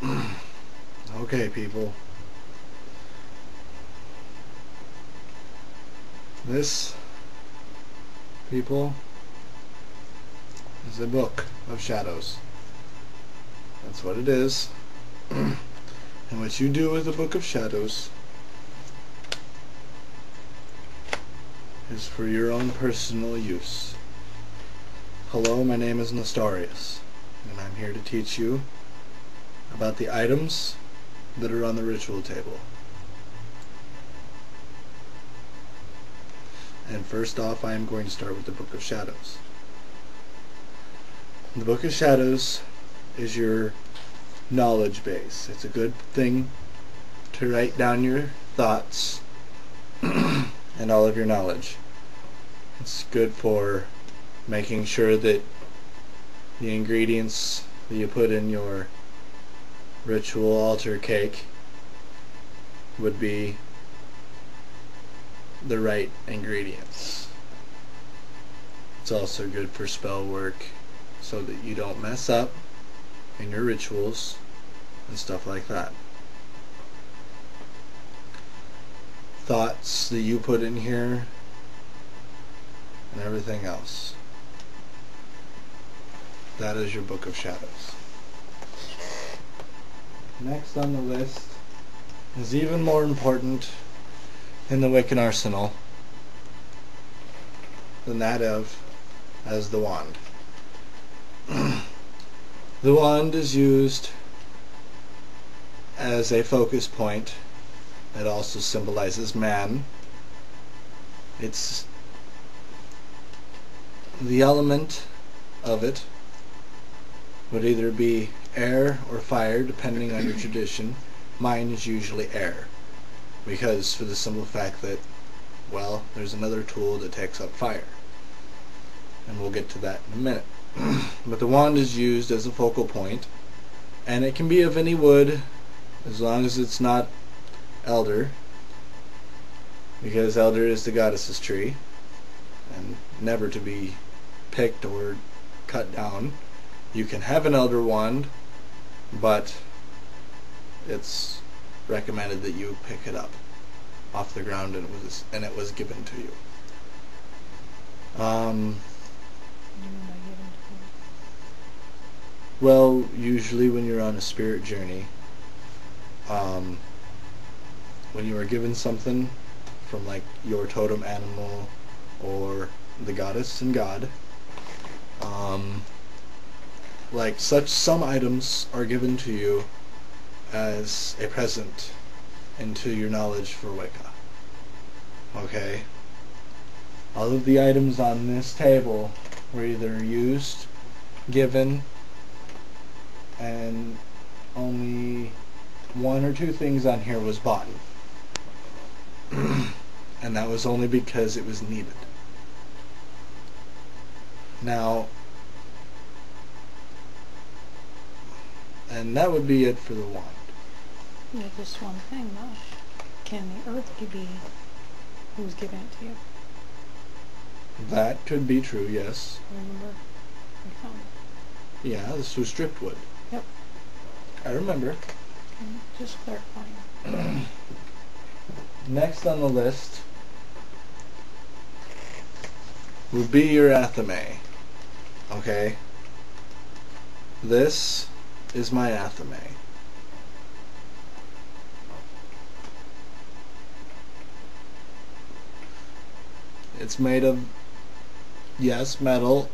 Okay, people. This, people, is a book of shadows. That's what it is. And what you do with the book of shadows is for your own personal use. Hello, my name is Nestorius, and I'm here to teach you about the items that are on the ritual table. And first off, I am going to start with the Book of Shadows. The Book of Shadows is your knowledge base. It's a good thing to write down your thoughts and all of your knowledge. It's good for making sure that the ingredients that you put in your ritual altar cake would be the right ingredients. It's also good for spell work so that you don't mess up in your rituals and stuff like that. Thoughts that you put in here and everything else. That is your Book of Shadows. Next on the list is even more important in the Wiccan arsenal than that of as the wand. The wand is used as a focus point. It also symbolizes man. It's the element of it would either be air or fire, depending on your tradition. Mine is usually air, because for the simple fact that, well, there's another tool that takes up fire, and we'll get to that in a minute. But the wand is used as a focal point, and it can be of any wood as long as it's not elder, because elder is the goddess's tree and never to be picked or cut down. You can have an elder wand, but it's recommended that you pick it up off the ground and it was given to you. Well, usually when you're on a spirit journey, when you are given something from like your totem animal or the goddess and god, like some items are given to you as a present into your knowledge for Wicca. Okay? All of the items on this table were either used, given, and only one or two things on here was bought. And that was only because it was needed. Now, and that would be it for the wand. Yeah, just one thing though. Can the earth be who's giving it to you? That could be true, yes. Remember? We found it. Yeah, this was driftwood. Yep. I remember. Just clarifying. Next on the list would be your athame. Okay? This is my athame. It's made of, yes, metal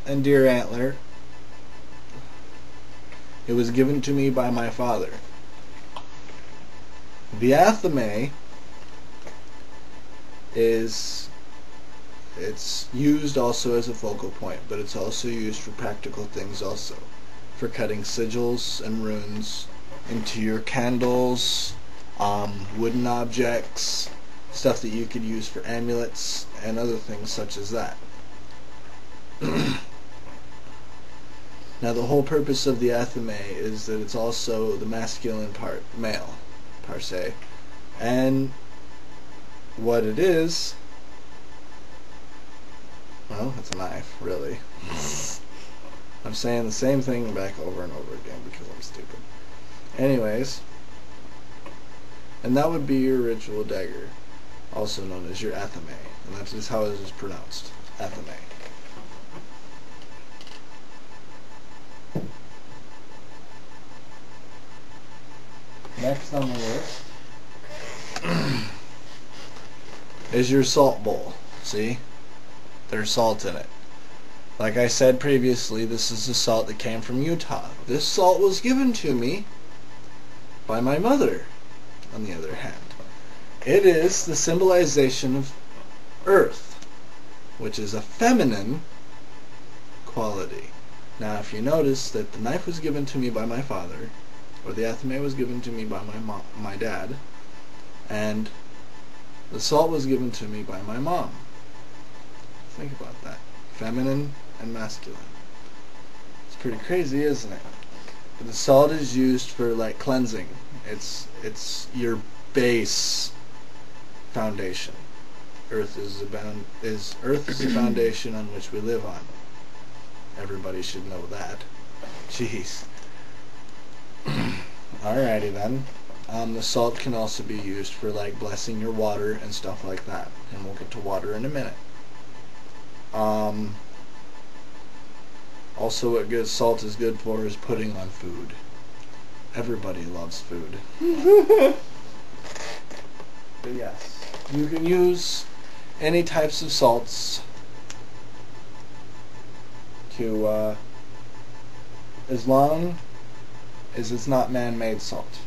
and deer antler. It was given to me by my father. The athame it's used also as a focal point, but it's also used for practical things also. For cutting sigils and runes into your candles, wooden objects, stuff that you could use for amulets and other things such as that. Now the whole purpose of the athame is that it's also the masculine part, male, per se. And what it is, well, it's a knife, really. I'm saying the same thing back over and over again because I'm stupid. Anyways, and that would be your ritual dagger, also known as your athame, and that is how it is pronounced, athame. Next on the list is your salt bowl. See? There's salt in it. Like I said previously, this is the salt that came from Utah. This salt was given to me by my mother, on the other hand. It is the symbolization of earth, which is a feminine quality. Now, if you notice that the knife was given to me by my father, or the athame was given to me by my dad, and the salt was given to me by my mom. Think about that. Feminine and masculine. It's pretty crazy, isn't it? But the salt is used for like cleansing. It's your base foundation. Earth is the foundation on which we live on. Everybody should know that. Jeez. Alrighty then. The salt can also be used for like blessing your water and stuff like that. And we'll get to water in a minute. Also what good salt is good for is putting on food. Everybody loves food. But yes, you can use any types of salts to, as long as it's not man-made salt.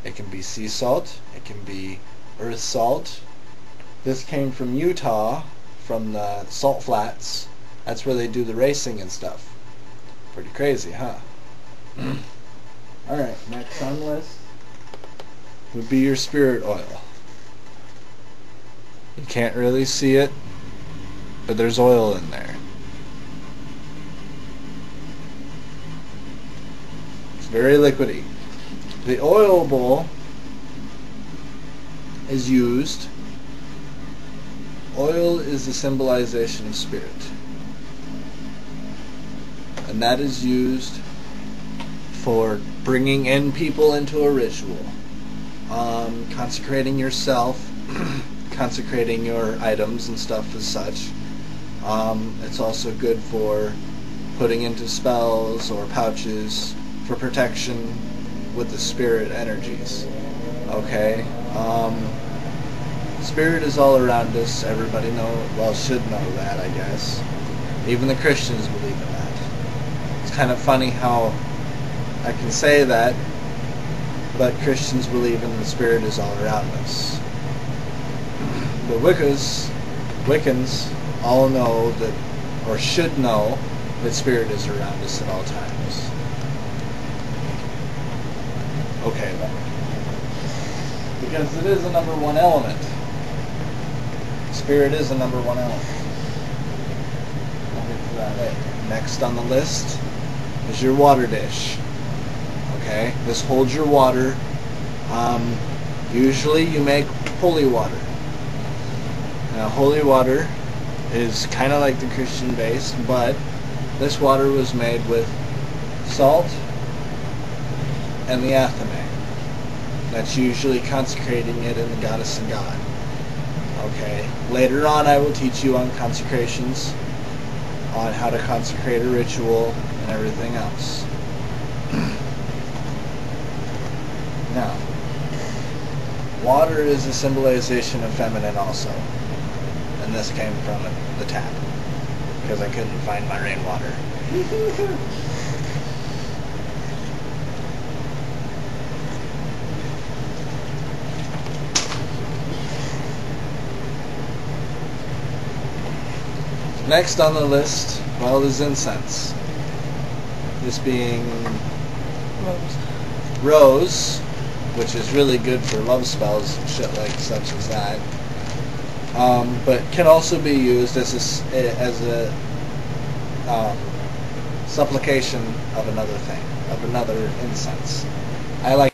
It can be sea salt, it can be earth salt. This came from Utah, from the salt flats. That's where they do the racing and stuff. Pretty crazy, huh? Alright, next on the list would be your spirit oil. You can't really see it, but there's oil in there. It's very liquidy. The oil bowl is used. Oil is the symbolization of spirit. And that is used for bringing in people into a ritual. Consecrating yourself, consecrating your items and stuff as such. It's also good for putting into spells or pouches for protection with the spirit energies. Okay? Spirit is all around us. Everybody should know that, I guess. Even the Christians believe in that. It's kind of funny how I can say that, but Christians believe in the spirit is all around us. The Wiccans all know that, or should know, that spirit is around us at all times. Okay then. Because it is a number one element. Spirit is a number one element. We'll get to that later. Next on the list is your water dish. Okay, this holds your water. Usually you make holy water. Now holy water is kind of like the Christian base, but this water was made with salt and the athame. That's usually consecrating it in the goddess and god. Okay, later on I will teach you on consecrations, on how to consecrate a ritual and everything else. Now, water is a symbolization of feminine also. And this came from the tap, because I couldn't find my rainwater. Next on the list, well, is incense. This being rose, which is really good for love spells and shit like such as that. But can also be used as a supplication of another thing, of another incense. I like